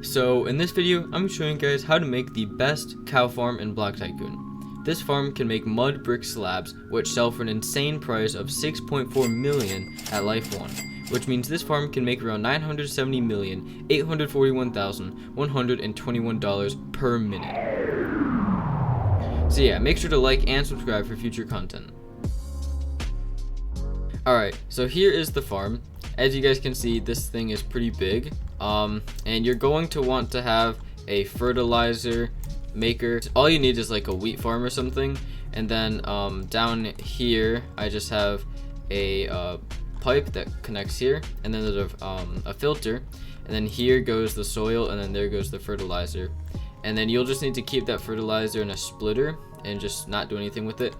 So in this video, I'm showing you guys how to make the best cow farm in Block Tycoon. This farm can make mud brick slabs, which sell for an insane price of 6.4 million at Life 1, which means this farm can make around $970,841,121 per minute. So yeah, make sure to like and subscribe for future content. Alright, so here is the farm. As you guys can see, this thing is pretty big. And you're going to want to have a fertilizer maker. All you need is like a wheat farm or something. And then down here, I just have a pipe that connects here. And then there's a filter. And then here goes the soil, and then there goes the fertilizer. And then you'll just need to keep that fertilizer in a splitter and just not do anything with it.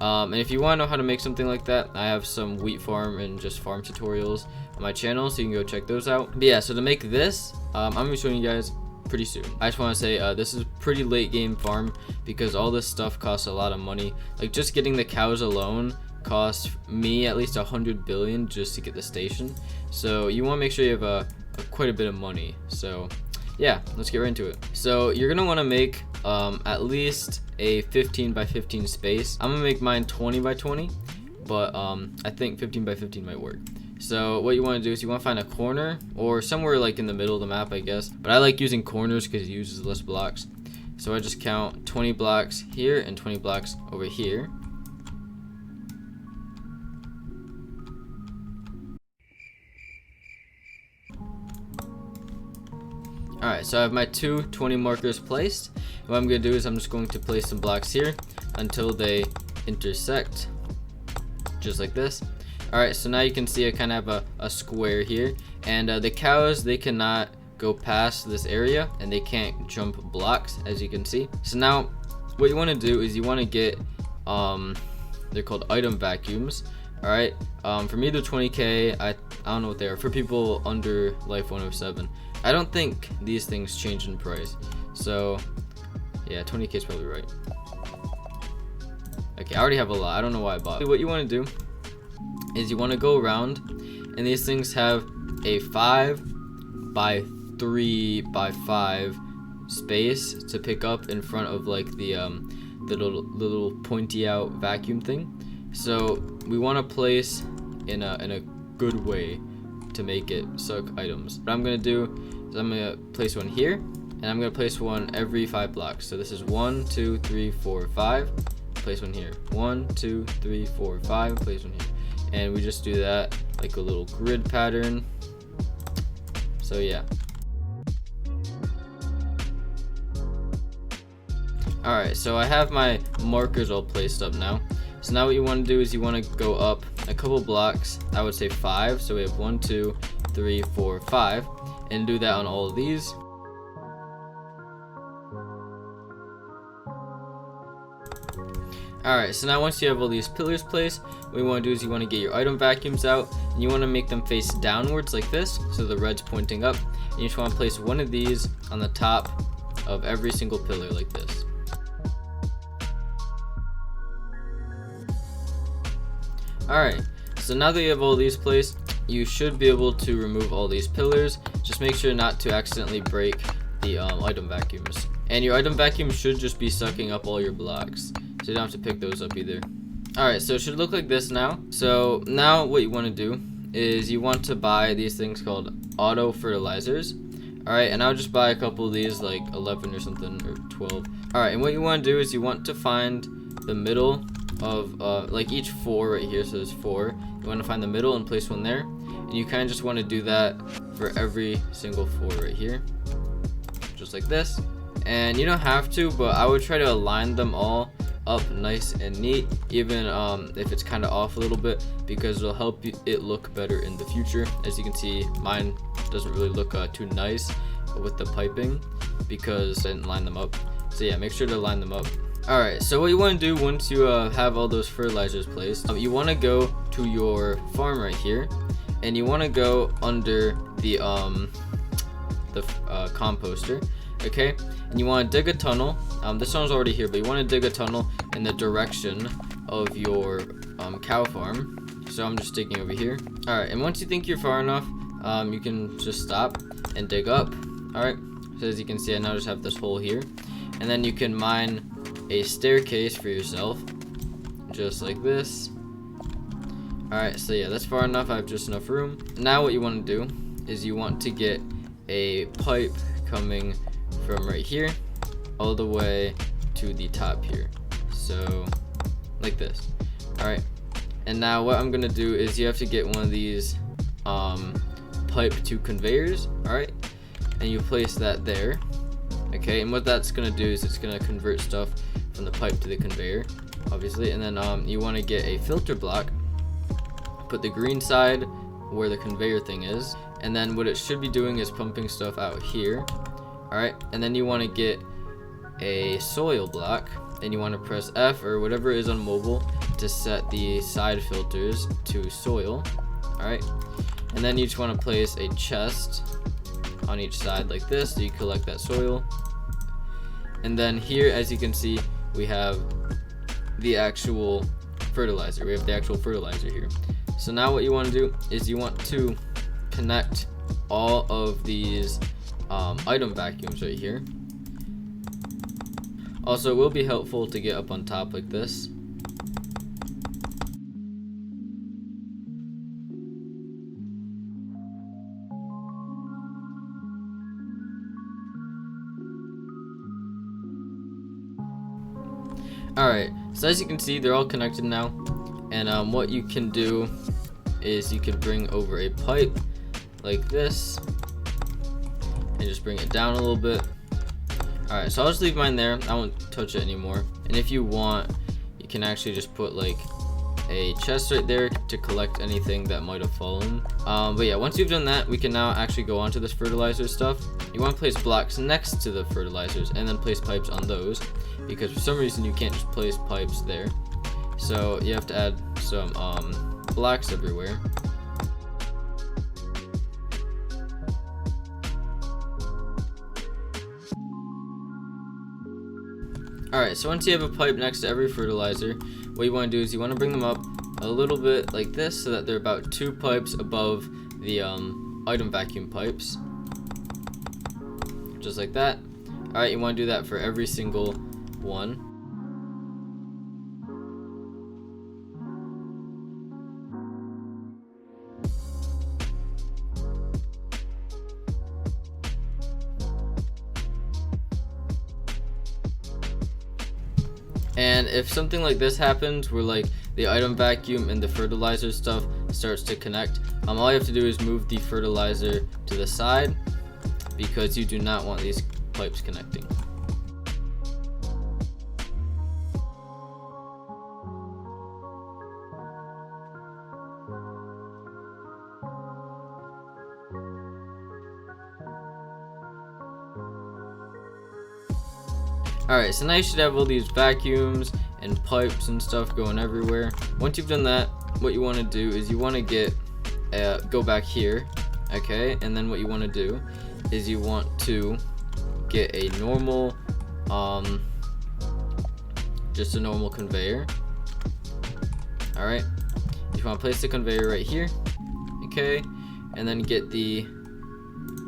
And if you want to know how to make something like that, I have some wheat farm and just farm tutorials on my channel, so you can go check those out. But yeah, so to make this, I'm going to be showing you guys pretty soon. I just want to say this is a pretty late game farm because all this stuff costs a lot of money. Like just getting the cows alone cost me at least 100 billion just to get the station. So you want to make sure you have quite a bit of money. So yeah, let's get right into it. So you're going to want to make at least a 15 by 15 space. I'm gonna make mine 20 by 20, but I think 15 by 15 might work. So what you want to do is you want to find a corner or somewhere like in the middle of the map, I guess, but I like using corners because it uses less blocks. So I just count 20 blocks here and 20 blocks over here. Alright, so I have my two 20 markers placed. What I'm going to do is I'm just going to place some blocks here until they intersect, just like this. Alright, so now you can see I kind of have a square here, and the cows, they cannot go past this area, and they can't jump blocks, as you can see. So now, what you want to do is you want to get, they're called item vacuums. Alright, for me they're 20k, I don't know what they are, for people under Life 107. I don't think these things change in price, so yeah, 20k is probably right. Okay, I already have a lot, I don't know why I bought it. What you want to do is you want to go around, and these things have a 5 by 3 by 5 space to pick up in front of like the little pointy out vacuum thing. So we want to place in a good way to make it suck items. What I'm gonna do is I'm gonna place one here, and I'm gonna place one every 5 blocks. So this is 1, 2, 3, 4, 5. Place one here. 1, 2, 3, 4, 5. Place one here, and we just do that like a little grid pattern. So yeah. Alright, so I have my markers all placed up now. So now what you want to do is you want to go up a couple blocks, I would say 5, so we have 1, 2, 3, 4, 5, and do that on all of these. Alright, so now once you have all these pillars placed, what you want to do is you want to get your item vacuums out, and you want to make them face downwards like this, so the red's pointing up, and you just want to place one of these on the top of every single pillar like this. Alright, so now that you have all these placed, you should be able to remove all these pillars. Just make sure not to accidentally break the item vacuums. And your item vacuum should just be sucking up all your blocks, so you don't have to pick those up either. Alright, so it should look like this now. So now what you want to do is you want to buy these things called auto fertilizers. Alright, and I'll just buy a couple of these, like 11 or something, or 12. Alright, and what you want to do is you want to find the middle of like each 4 right here, so there's 4. You want to find the middle and place one there, and you kind of just want to do that for every single 4 right here, just like this. And you don't have to, but I would try to align them all up nice and neat, even if it's kind of off a little bit, because it'll help it look better in the future. As you can see, mine doesn't really look too nice with the piping because I didn't line them up. So yeah, make sure to line them up. Alright, so what you want to do once you have all those fertilizers placed, you want to go to your farm right here, and you want to go under the composter, okay? And you want to dig a tunnel. This one's already here, but you want to dig a tunnel in the direction of your cow farm. So I'm just digging over here. Alright, and once you think you're far enough, you can just stop and dig up. Alright, So as you can see, I now just have this hole here, and then you can mine a staircase for yourself, just like this. Alright, so yeah, that's far enough. I have just enough room. Now what you want to do is you want to get a pipe coming from right here all the way to the top here, so like this. Alright, and now what I'm gonna do is you have to get one of these pipe to conveyors. Alright, and you place that there. Okay, and what that's gonna do is it's gonna convert stuff from the pipe to the conveyor, obviously. And then you want to get a filter block, put the green side where the conveyor thing is, and then what it should be doing is pumping stuff out here. Alright, and then you want to get a soil block, and you want to press F or whatever is on mobile to set the side filters to soil. Alright, and then you just want to place a chest on each side like this so you collect that soil. And then here, as you can see, we have the actual fertilizer. We have the actual fertilizer here. So now what you want to do is you want to connect all of these item vacuums right here. Also, it will be helpful to get up on top like this. Alright, so as you can see, they're all connected now, and what you can do is you can bring over a pipe like this and just bring it down a little bit. Alright, so I'll just leave mine there. I won't touch it anymore. And if you want, you can actually just put like a chest right there to collect anything that might have fallen. But yeah, once you've done that, we can now actually go on to this fertilizer stuff. You want to place blocks next to the fertilizers and then place pipes on those, because for some reason you can't just place pipes there. So you have to add some blocks everywhere. Alright, so once you have a pipe next to every fertilizer, what you want to do is you want to bring them up a little bit like this so that they're about 2 pipes above the item vacuum pipes. Just like that. Alright, you want to do that for every single one. And if something like this happens where like the item vacuum and the fertilizer stuff starts to connect, all you have to do is move the fertilizer to the side, because you do not want these pipes connecting. Alright, so now you should have all these vacuums and pipes and stuff going everywhere. Once you've done that, what you want to do is you want to get go back here, okay, and then what you want to do is you want to get a normal just a normal conveyor. Alright, you want to place the conveyor right here, okay, and then get the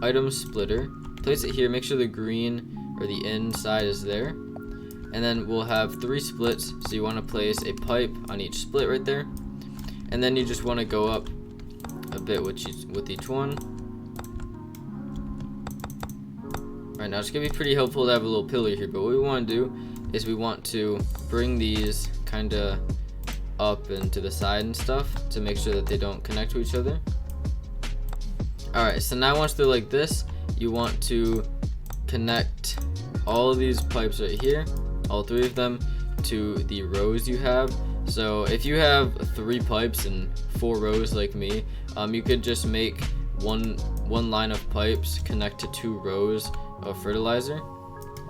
item splitter, place it here, make sure the green or the inside is there, and then we'll have 3 splits, so you want to place a pipe on each split right there, and then you just want to go up a bit with each one. Right, now it's gonna be pretty helpful to have a little pillar here, but what we want to do is we want to bring these kind of up and to the side and stuff to make sure that they don't connect to each other. Alright, so now once they're like this, you want to connect all of these pipes right here, all 3 of them, to the rows you have. So if you have 3 pipes and 4 rows like me, you could just make one line of pipes connect to 2 rows of fertilizer.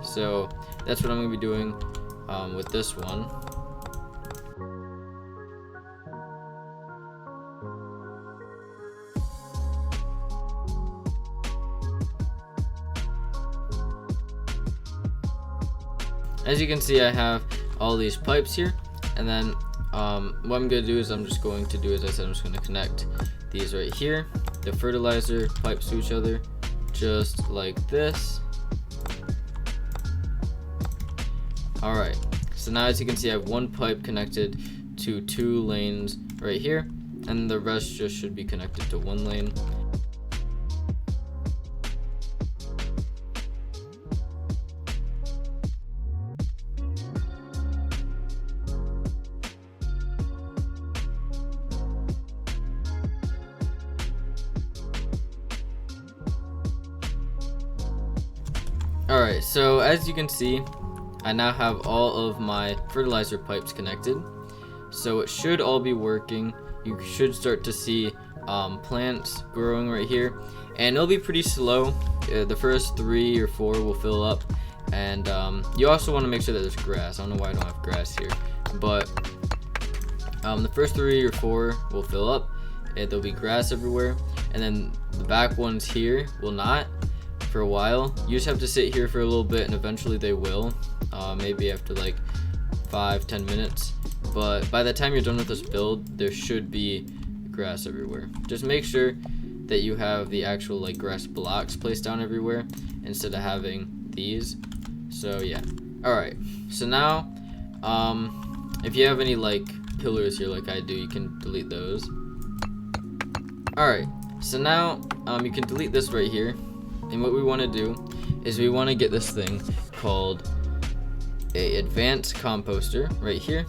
So that's what I'm going to be doing with this one. As you can see, I have all these pipes here, and then what I'm going to do is I'm just going to do, as I said, I'm just going to connect these right here, the fertilizer pipes to each other, just like this. Alright, so now as you can see, I have one pipe connected to 2 lanes right here, and the rest just should be connected to 1 lane. Alright, so as you can see, I now have all of my fertilizer pipes connected. So it should all be working. You should start to see plants growing right here. And it'll be pretty slow. The first 3 or 4 will fill up. And you also want to make sure that there's grass. I don't know why I don't have grass here. But the first 3 or 4 will fill up. And there'll be grass everywhere. And then the back ones here will not. For a while, you just have to sit here for a little bit, and eventually they will, maybe after like 5-10 minutes. But by the time you're done with this build, there should be grass everywhere. Just make sure that you have the actual like grass blocks placed down everywhere instead of having these. So yeah. Alright, so now if you have any like pillars here like I do, you can delete those. Alright, so now you can delete this right here. And what we want to do is we want to get this thing called a advanced composter right here.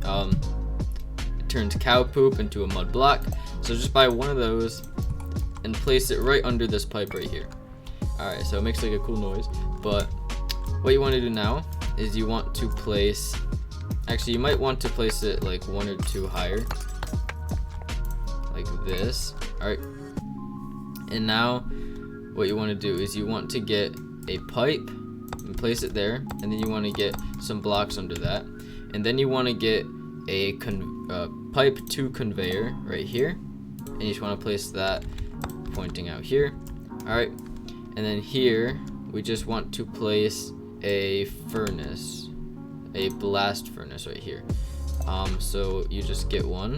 It turns cow poop into a mud block. So just buy one of those and place it right under this pipe right here. Alright, so it makes like a cool noise. But what you want to do now is you want to place, actually you might want to place it like 1 or 2 higher. Like this. Alright. And now what you want to do is you want to get a pipe and place it there, and then you want to get some blocks under that, and then you want to get a pipe to conveyor right here, and you just want to place that pointing out here. Alright, and then here we just want to place a furnace, a blast furnace right here. So you just get one.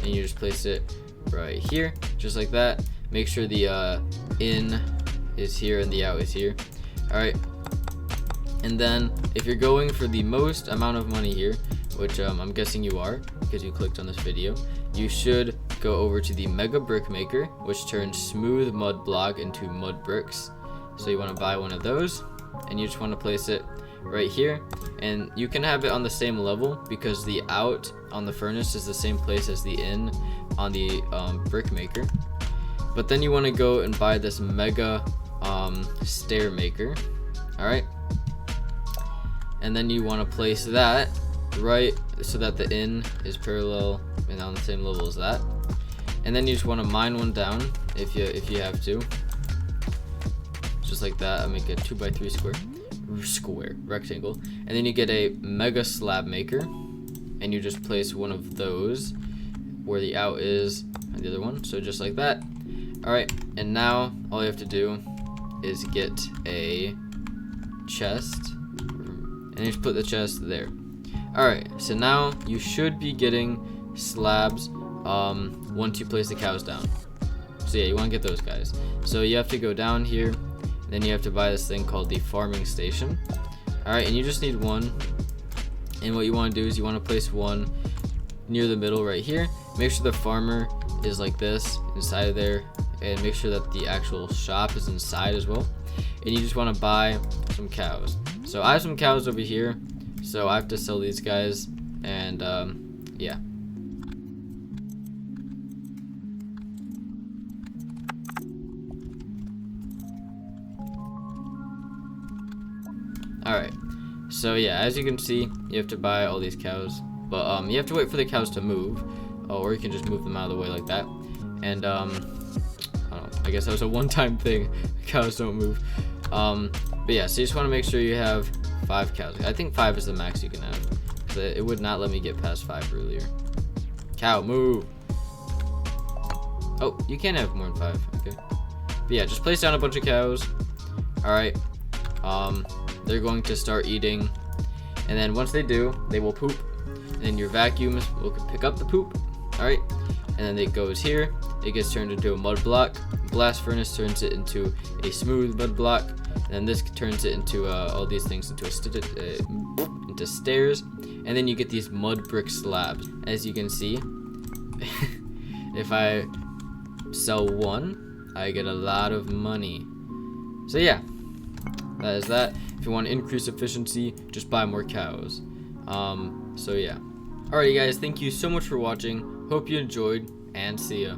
And you just place it right here, just like that. Make sure the in is here and the out is here. Alright, and then if you're going for the most amount of money here, which I'm guessing you are because you clicked on this video, you should go over to the Mega Brick Maker, which turns smooth mud block into mud bricks. So you want to buy one of those, and you just want to place it right here, and you can have it on the same level because the out on the furnace is the same place as the in on the brick maker. But then you want to go and buy this mega stair maker. Alright, and then you want to place that right so that the in is parallel and on the same level as that, and then you just want to mine one down if you have to, just like that. I make a 2x3 square rectangle, and then you get a mega slab maker, and you just place one of those where the out is and the other one, so just like that. Alright, and now all you have to do is get a chest, and you just put the chest there. Alright, so now you should be getting slabs once you place the cows down. So yeah, you want to get those guys. So you have to go down here. Then you have to buy this thing called the farming station. Alright, and you just need one. And what you want to do is you want to place one near the middle right here. Make sure the farmer is like this inside of there, and make sure that the actual shop is inside as well. And you just want to buy some cows. So I have some cows over here, so I have to sell these guys, and yeah. Alright, so yeah, as you can see, you have to buy all these cows, but you have to wait for the cows to move, or you can just move them out of the way like that. And I don't know, I guess that was a one-time thing. Cows don't move. But yeah, so you just want to make sure you have 5 cows. I think 5 is the max you can have. It would not let me get past 5 earlier. Cow, move! Oh, you can have more than 5. Okay. But yeah, just place down a bunch of cows. Alright. They're going to start eating. And then once they do, they will poop. And then your vacuums will pick up the poop. Alright. And then it goes here. it gets turned into a mud block. Blast furnace turns it into a smooth mud block, and then this turns it into all these things into into stairs, and then you get these mud brick slabs. As you can see, if I sell one, I get a lot of money. So yeah, that is that. If you want to increase efficiency, just buy more cows. So yeah. Alrighty guys, thank you so much for watching. Hope you enjoyed, and see ya.